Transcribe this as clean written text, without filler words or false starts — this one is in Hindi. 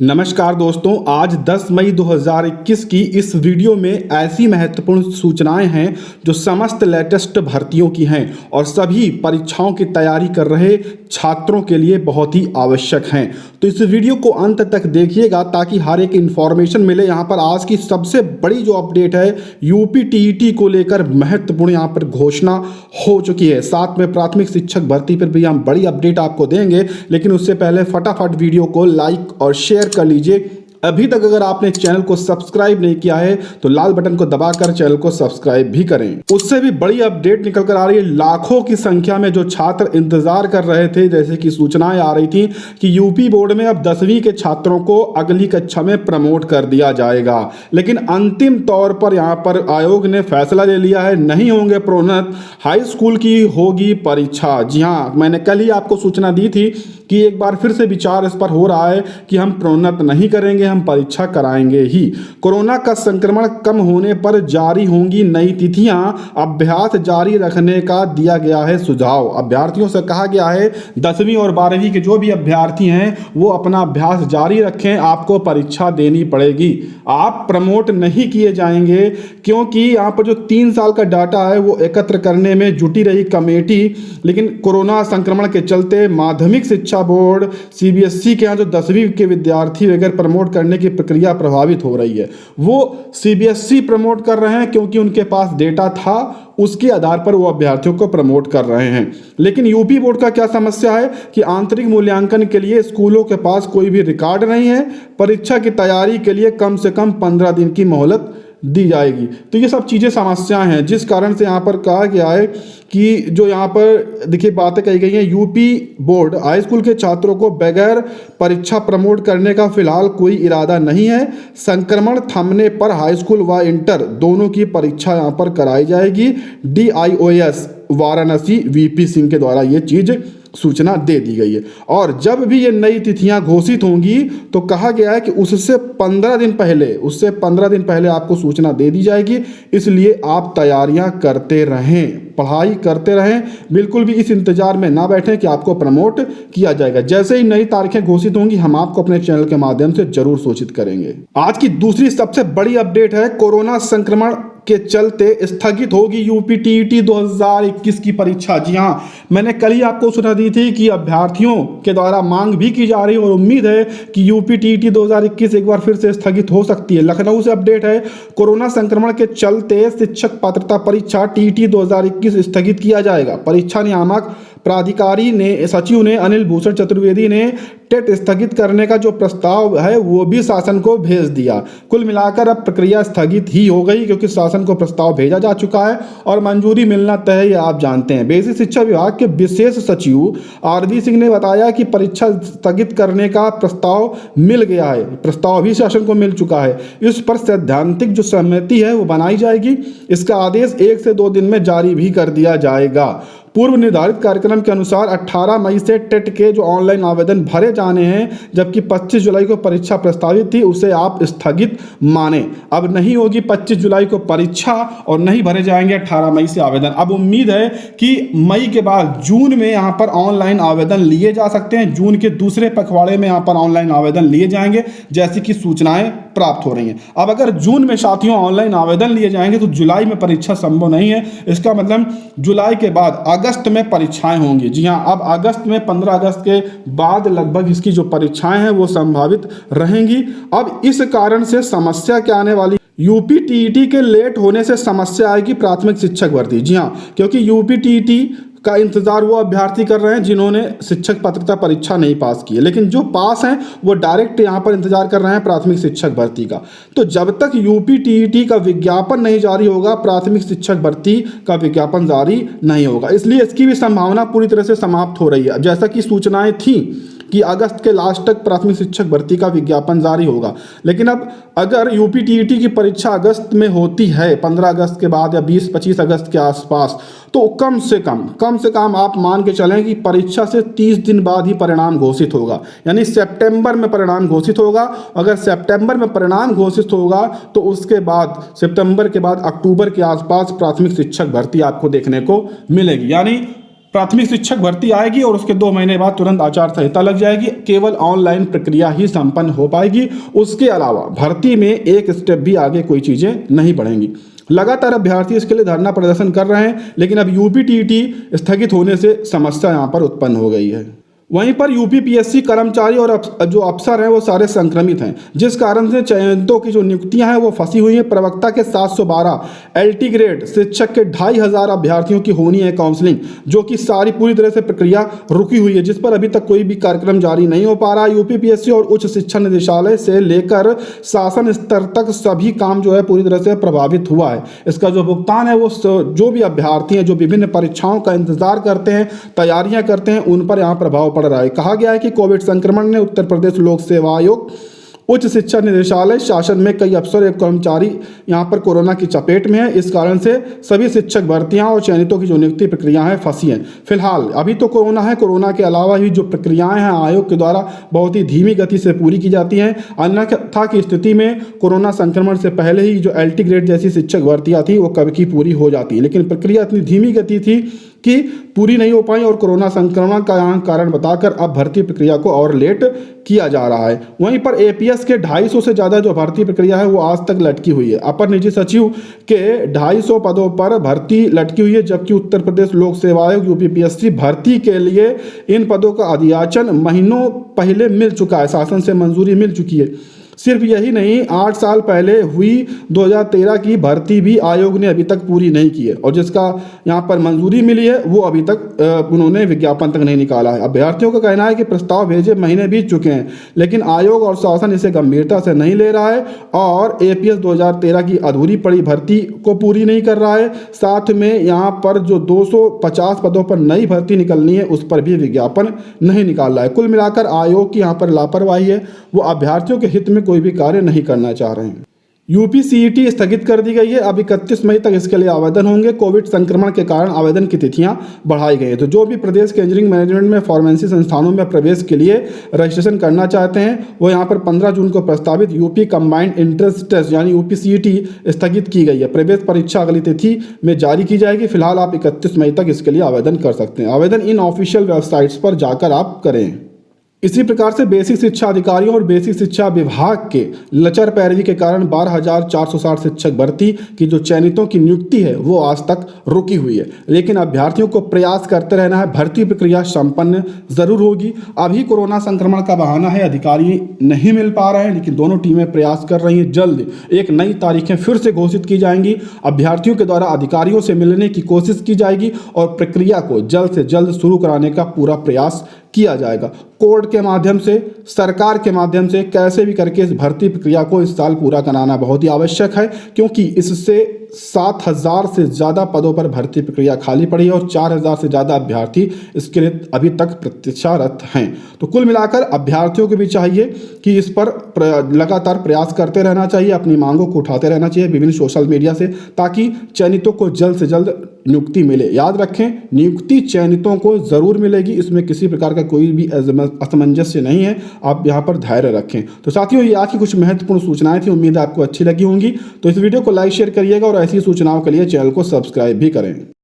नमस्कार दोस्तों, आज 10 मई 2021 की इस वीडियो में ऐसी महत्वपूर्ण सूचनाएं हैं जो समस्त लेटेस्ट भर्तियों की हैं और सभी परीक्षाओं की तैयारी कर रहे छात्रों के लिए बहुत ही आवश्यक हैं। तो इस वीडियो को अंत तक देखिएगा ताकि हर एक इन्फॉर्मेशन मिले। यहाँ पर आज की सबसे बड़ी जो अपडेट है, यूपी टीईटी को लेकर महत्वपूर्ण यहाँ पर घोषणा हो चुकी है। साथ में प्राथमिक शिक्षक भर्ती पर भी हम बड़ी अपडेट आपको देंगे, लेकिन उससे पहले फटाफट वीडियो को लाइक और शेयर कर लीजिए। अभी तक अगर आपने चैनल को सब्सक्राइब नहीं किया है तो लाल बटन को दबाकर चैनल को सब्सक्राइब भी करें। उससे भी बड़ी अपडेट निकल कर आ रही है। लाखों की संख्या में जो छात्र इंतजार कर रहे थे, जैसे कि सूचनाएं आ रही थी कि यूपी बोर्ड में अब 10वीं के छात्रों को अगली कक्षा में प्रमोट कर दिया जाएगा, लेकिन अंतिम तौर पर यहां पर आयोग ने फैसला ले लिया है, नहीं होंगे प्रोन्नत, हाई स्कूल की होगी परीक्षा। जी हाँ, मैंने कल ही आपको सूचना दी थी कि एक बार फिर से विचार इस पर हो रहा है कि हम प्रोन्नत नहीं करेंगे, हम परीक्षा कराएंगे ही। कोरोना का संक्रमण कम होने पर जारी होंगी नई तिथियां, अभ्यास जारी रखने का दिया गया है सुझाव। अभ्यर्थियों से कहा गया है 10वीं और 12वीं के जो भी अभ्यर्थी हैं वो अपना अभ्यास जारी रखें, आपको परीक्षा देनी पड़ेगी, आप प्रमोट नहीं किए जाएंगे, क्योंकि यहाँ पर जो 3 साल का डाटा है वो एकत्र करने में जुटी रही कमेटी, लेकिन कोरोना संक्रमण के चलते माध्यमिक शिक्षा बोर्ड सीबीएसई के यहाँ जो 10वीं के विद्यार्थी वगैरह प्रमोट करने की प्रक्रिया प्रभावित हो रही है। वो सीबीएसई प्रमोट कर रहे हैं क्योंकि उनके पास डेटा था, उसके आधार पर वो अभ्यर्थियों को प्रमोट कर रहे हैं। लेकिन यूपी बोर्ड का क्या समस्या है कि आंतरिक मूल्यांकन के लिए स्कूलों के पास कोई भी रिकॉर्ड नहीं है, परीक्षा की तैयारी के लिए कम से कम 15 दिन की मोहलत दी जाएगी। तो ये सब चीज़ें समस्याएं हैं, जिस कारण से यहाँ पर कहा गया है कि जो यहाँ पर देखिए बातें कही गई हैं, यूपी बोर्ड हाई स्कूल के छात्रों को बगैर परीक्षा प्रमोट करने का फिलहाल कोई इरादा नहीं है। संक्रमण थमने पर हाई स्कूल व इंटर दोनों की परीक्षा यहाँ पर कराई जाएगी। DIOS वाराणसी VP सिंह के द्वारा ये चीज़ सूचना दे दी गई है। और जब भी ये नई तिथियां घोषित होंगी तो कहा गया है कि उससे 15 दिन पहले आपको सूचना दे दी जाएगी, इसलिए आप तैयारियां करते रहें, पढ़ाई करते रहें, बिल्कुल भी इस इंतजार में ना बैठें कि आपको प्रमोट किया जाएगा। जैसे ही नई तारीखें घोषित होंगी हम आपको अपने चैनल के माध्यम से जरूर सूचित करेंगे। आज की दूसरी सबसे बड़ी अपडेट है, कोरोना संक्रमण के चलते स्थगित होगी यूपी टीईटी 2021 की परीक्षा। जी हाँ, मैंने कल ही आपको सूचना दी थी कि अभ्यर्थियों के द्वारा मांग भी की जा रही है और उम्मीद है कि यूपी टीईटी 2021 एक बार फिर से स्थगित हो सकती है। लखनऊ से अपडेट है, कोरोना संक्रमण के चलते शिक्षक पात्रता परीक्षा टीईटी 2021 स्थगित किया जाएगा। परीक्षा नियामक प्राधिकारी ने सचिव ने अनिल भूषण चतुर्वेदी ने टेट स्थगित करने का जो प्रस्ताव है वो भी शासन को भेज दिया। कुल मिलाकर अब प्रक्रिया स्थगित ही हो गई, क्योंकि शासन को प्रस्ताव भेजा जा चुका है और मंजूरी मिलना तय है, ये आप जानते हैं। बेसिक शिक्षा विभाग के विशेष सचिव RD सिंह ने बताया कि परीक्षा स्थगित करने का प्रस्ताव मिल गया है, प्रस्ताव भी शासन को मिल चुका है। इस पर सैद्धांतिक जो सहमति है वो बनाई जाएगी। इसका आदेश 1 से 2 दिन में जारी भी कर दिया जाएगा। पूर्व निर्धारित कार्यक्रम के अनुसार 18 मई से टेट के जो ऑनलाइन आवेदन भरे जाने हैं, जबकि 25 जुलाई को परीक्षा प्रस्तावित थी, उसे आप स्थगित माने। अब नहीं होगी 25 जुलाई को परीक्षा और नहीं भरे जाएंगे 18 मई से आवेदन। अब उम्मीद है कि मई के बाद जून में यहाँ पर ऑनलाइन आवेदन लिए जा सकते हैं। जून के दूसरे पखवाड़े में यहाँ पर ऑनलाइन आवेदन लिए जाएंगे, जैसी कि सूचनाएं प्राप्त हो रही हैं। अब अगर जून में साथियों ऑनलाइन आवेदन लिए जाएंगे तो जुलाई में परीक्षा संभव नहीं है। इसका मतलब जुलाई के बाद अगस्त में परीक्षाएं होंगी। जी हाँ, अब अगस्त में 15 अगस्त के बाद लगभग इसकी जो परीक्षाएं हैं वो संभावित रहेंगी। अब इस कारण से समस्या क्या आने वाली, यूपी टीईटी के लेट होने से समस्या आएगी प्राथमिक शिक्षक भर्ती। जी हाँ, क्योंकि यूपी टीईटी का इंतजार वो अभ्यर्थी कर रहे हैं जिन्होंने शिक्षक पात्रता परीक्षा नहीं पास की है, लेकिन जो पास हैं वो डायरेक्ट यहाँ पर इंतजार कर रहे हैं प्राथमिक शिक्षक भर्ती का। तो जब तक यूपी टीईटी का विज्ञापन नहीं जारी होगा, प्राथमिक शिक्षक भर्ती का विज्ञापन जारी नहीं होगा, इसलिए इसकी भी संभावना पूरी तरह से समाप्त हो रही है। जैसा कि सूचनाएं थी कि अगस्त के लास्ट तक प्राथमिक शिक्षक भर्ती का विज्ञापन जारी होगा, लेकिन अब अगर यूपी टीईटी की परीक्षा अगस्त में होती है, 15 अगस्त के बाद या 20-25 अगस्त के आसपास, तो कम से कम आप मान के चलें कि परीक्षा से 30 दिन बाद ही परिणाम घोषित होगा, यानी सितंबर में परिणाम घोषित होगा। अगर सितंबर में परिणाम घोषित होगा तो उसके बाद सितंबर के बाद अक्टूबर के आसपास प्राथमिक शिक्षक भर्ती आपको देखने को मिलेगी। यानी प्राथमिक शिक्षक भर्ती आएगी और उसके 2 महीने बाद तुरंत आचार संहिता लग जाएगी। केवल ऑनलाइन प्रक्रिया ही संपन्न हो पाएगी। उसके अलावा भर्ती में एक स्टेप भी आगे कोई चीजें नहीं बढ़ेंगी। लगातार अभ्यर्थी इसके लिए धरना प्रदर्शन कर रहे हैं, लेकिन अब यूपीटीईटी स्थगित होने से समस्या यहां पर उत्पन्न हो गई है। वहीं पर यूपीपीएससी कर्मचारी और जो अफसर हैं वो सारे संक्रमित हैं, जिस कारण से चयनितों की जो नियुक्तियां हैं वो फंसी हुई हैं। प्रवक्ता के 712 एलटी ग्रेड शिक्षक के 2500 अभ्यर्थियों की होनी है काउंसलिंग, जो कि सारी पूरी तरह से प्रक्रिया रुकी हुई है, जिस पर अभी तक कोई भी कार्यक्रम जारी नहीं हो पा रहा है। यूपीपीएससी और उच्च शिक्षा निदेशालय से लेकर शासन स्तर तक सभी काम जो है पूरी तरह से प्रभावित हुआ है। इसका जो भुगतान है वो जो भी अभ्यर्थी हैं जो विभिन्न परीक्षाओं का इंतजार करते हैं, तैयारियां करते हैं, उन पर यहाँ प्रभाव पड़ रहा है। कहा गया है कि कोविड संक्रमण ने उत्तर प्रदेश लोक सेवा आयोग, उच्च शिक्षा निदेशालय, शासन में कई अफसर एवं कर्मचारी यहां पर कोरोना की चपेट में है। इस कारण से सभी शिक्षक भर्तियां और चयनितों की जो नियुक्ति प्रक्रियाएं हैं फंसी हैं। फिलहाल अभी तो कोरोना है, कोरोना के अलावा ही जो प्रक्रियाएं हैं आयोग के द्वारा बहुत ही धीमी गति से पूरी की जाती हैं। अन्यथा की स्थिति में कोरोना संक्रमण से पहले ही जो एलटी ग्रेड जैसी शिक्षक भर्तियां थी वो कब की पूरी हो जाती, लेकिन प्रक्रिया इतनी धीमी गति थी कि पूरी नहीं हो पाई और कोरोना संक्रमण का यहाँ कारण बताकर अब भर्ती प्रक्रिया को और लेट किया जा रहा है। वहीं पर एपीएस के 250 से ज़्यादा जो भर्ती प्रक्रिया है वो आज तक लटकी हुई है। अपर निजी सचिव के 250 पदों पर भर्ती लटकी हुई है, जबकि उत्तर प्रदेश लोक सेवा आयोग यूपीपीएससी भर्ती के लिए इन पदों का अधियाचन महीनों पहले मिल चुका है, शासन से मंजूरी मिल चुकी है। सिर्फ यही नहीं, 8 साल पहले हुई 2013 की भर्ती भी आयोग ने अभी तक पूरी नहीं की है और जिसका यहाँ पर मंजूरी मिली है वो अभी तक उन्होंने विज्ञापन तक नहीं निकाला है। अभ्यर्थियों का कहना है कि प्रस्ताव भेजे महीने बीत चुके हैं, लेकिन आयोग और शासन इसे गंभीरता से नहीं ले रहा है और एपीएस 2013 की अधूरी पड़ी भर्ती को पूरी नहीं कर रहा है। साथ में यहाँ पर जो 250 पदों पर नई भर्ती निकलनी है उस पर भी विज्ञापन नहीं निकाल रहा है। कुल मिलाकर आयोग की यहाँ पर लापरवाही है, वो अभ्यर्थियों के हित में कोई भी कार्य नहीं करना चाह रहे हैं। यूपीसीईटी स्थगित कर दी गई है। अब 31 मई तक इसके लिए आवेदन होंगे। कोविड संक्रमण के कारण आवेदन की तिथियां बढ़ाई गई है, तो जो भी प्रदेश के इंजीनियरिंग मैनेजमेंट में फार्मेसी संस्थानों में प्रवेश के लिए रजिस्ट्रेशन करना चाहते हैं वो यहां पर 15 जून को प्रस्तावित यूपी कंबाइंड एंट्रेंस टेस्ट यानी यूपीसीईटी स्थगित की गई है। प्रवेश परीक्षा अगली तिथि में जारी की जाएगी। फिलहाल आप 31 मई तक इसके लिए आवेदन कर सकते हैं। आवेदन इन ऑफिशियल वेबसाइट्स पर जाकर आप करें। इसी प्रकार से बेसिक शिक्षा अधिकारियों और बेसिक शिक्षा विभाग के लचर पैरवी के कारण 12,460 शिक्षक भर्ती की जो चयनितों की नियुक्ति है वो आज तक रुकी हुई है, लेकिन अभ्यर्थियों को प्रयास करते रहना है। भर्ती प्रक्रिया संपन्न जरूर होगी। अभी कोरोना संक्रमण का बहाना है, अधिकारी नहीं मिल पा रहे हैं, लेकिन दोनों टीमें प्रयास कर रही हैं। जल्द एक नई तारीखें फिर से घोषित की जाएंगी। अभ्यर्थियों के द्वारा अधिकारियों से मिलने की कोशिश की जाएगी और प्रक्रिया को जल्द से जल्द शुरू कराने का पूरा प्रयास किया जाएगा। कोर्ट के माध्यम से, सरकार के माध्यम से कैसे भी करके इस भर्ती प्रक्रिया को इस साल पूरा कराना बहुत ही आवश्यक है, क्योंकि इससे 7,000 से ज़्यादा पदों पर भर्ती प्रक्रिया खाली पड़ी है और 4,000 से ज़्यादा अभ्यर्थी इसके लिए अभी तक प्रतीक्षारत हैं। तो कुल मिलाकर अभ्यर्थियों को भी चाहिए कि इस पर लगातार प्रयास करते रहना चाहिए, अपनी मांगों को उठाते रहना चाहिए विभिन्न सोशल मीडिया से, ताकि चयनितों को जल्द से जल्द नियुक्ति मिले। याद रखें, नियुक्ति चयनितों को ज़रूर मिलेगी, इसमें किसी प्रकार का कोई भी असमंजस्य नहीं है। आप यहाँ पर धैर्य रखें। तो साथियों, ये आज की कुछ महत्वपूर्ण सूचनाएं थी, उम्मीद है आपको अच्छी लगी होंगी। तो इस वीडियो को लाइक शेयर करिएगा और ऐसी सूचनाओं के लिए चैनल को सब्सक्राइब भी करें।